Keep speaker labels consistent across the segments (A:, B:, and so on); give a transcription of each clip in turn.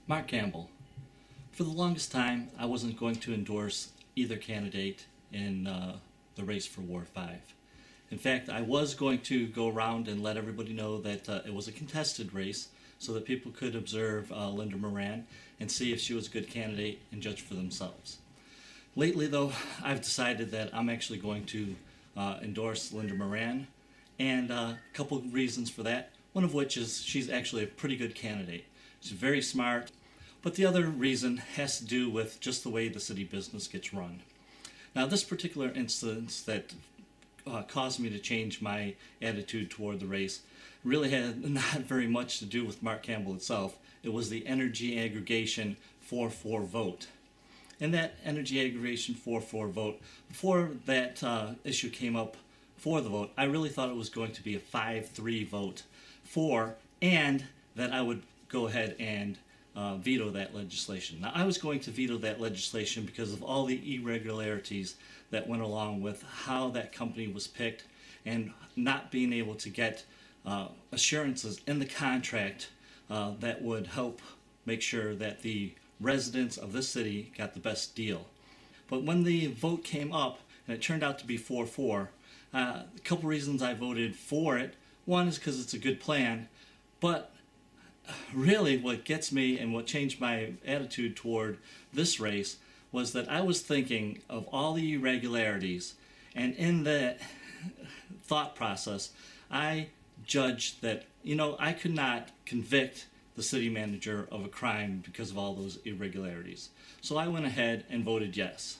A: Mark Campbell. For the longest time, I wasn't going to endorse either candidate in the race for Ward 5. In fact, I was going to go around and let everybody know that it was a contested race so that people could observe Linda Moran and see if she was a good candidate and judge for themselves. Lately, though, I've decided that I'm actually going to endorse Linda Moran, and a couple of reasons for that, one of which is she's actually a pretty good candidate. She's very smart, but the other reason has to do with just the way the city business gets run. Now, this particular instance that caused me to change my attitude toward the race really had not very much to do with Mark Campbell itself. It was the Energy Aggregation 4-4 vote. And that Energy Aggregation 4-4 vote, before that issue came up for the vote, I really thought it was going to be a 5-3 vote for, and that I would go ahead and veto that legislation. Now, I was going to veto that legislation because of all the irregularities that went along with how that company was picked and not being able to get assurances in the contract that would help make sure that the residents of this city got the best deal. But when the vote came up and it turned out to be 4-4, a couple reasons I voted for it. One is because it's a good plan, but really what gets me and what changed my attitude toward this race was that I was thinking of all the irregularities, and in that thought process I judged that, I could not convict the city manager of a crime because of all those irregularities. So I went ahead and voted yes.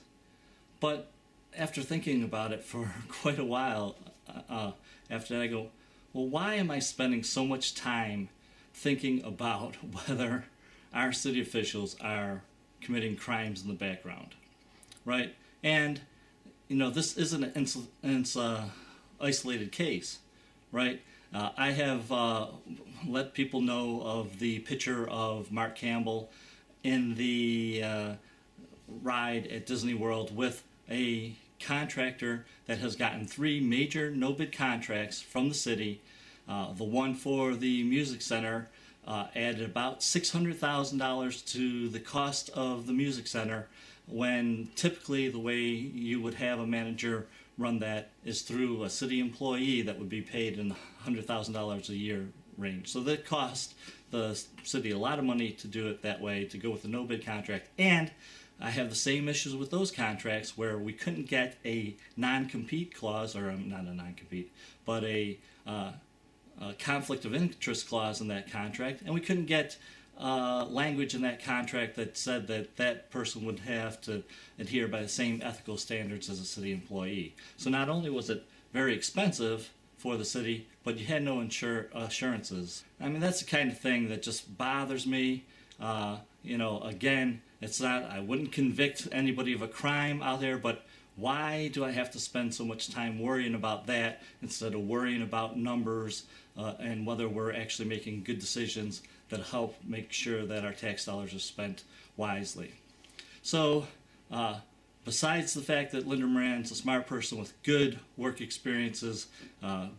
A: But after thinking about it for quite a while, after that I go, well, why am I spending so much time thinking about whether our city officials are committing crimes in the background, right? And, this isn't an isolated case, right? I have let people know of the picture of Mark Campbell in the ride at Disney World with a contractor that has gotten 3 major no-bid contracts from the city. The one for the music center added about $600,000 to the cost of the music center, when typically the way you would have a manager run that is through a city employee that would be paid in the $100,000 a year range. So that cost the city a lot of money to do it that way, to go with the no-bid contract. And I have the same issues with those contracts where we couldn't get a non-compete clause, or not a non-compete, but a conflict of interest clause in that contract, and we couldn't get language in that contract that said that that person would have to adhere by the same ethical standards as a city employee. So not only was it very expensive for the city, but you had no assurances. I mean, that's the kind of thing that just bothers me. Again, it's not, I wouldn't convict anybody of a crime out there, but why do I have to spend so much time worrying about that instead of worrying about numbers and whether we're actually making good decisions that help make sure that our tax dollars are spent wisely? So, besides the fact that Linda Moran's a smart person with good work experiences,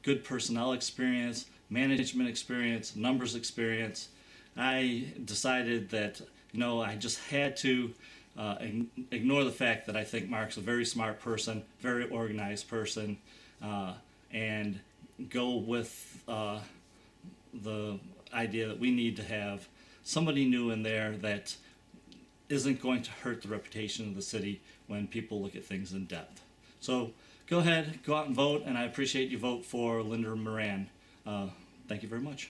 A: good personnel experience, management experience, numbers experience, I decided that, I just had to ignore the fact that I think Mark's a very smart person, very organized person, and go with the idea that we need to have somebody new in there that isn't going to hurt the reputation of the city when people look at things in depth. So go ahead, go out and vote, and I appreciate you vote for Linda Moran. Thank you very much.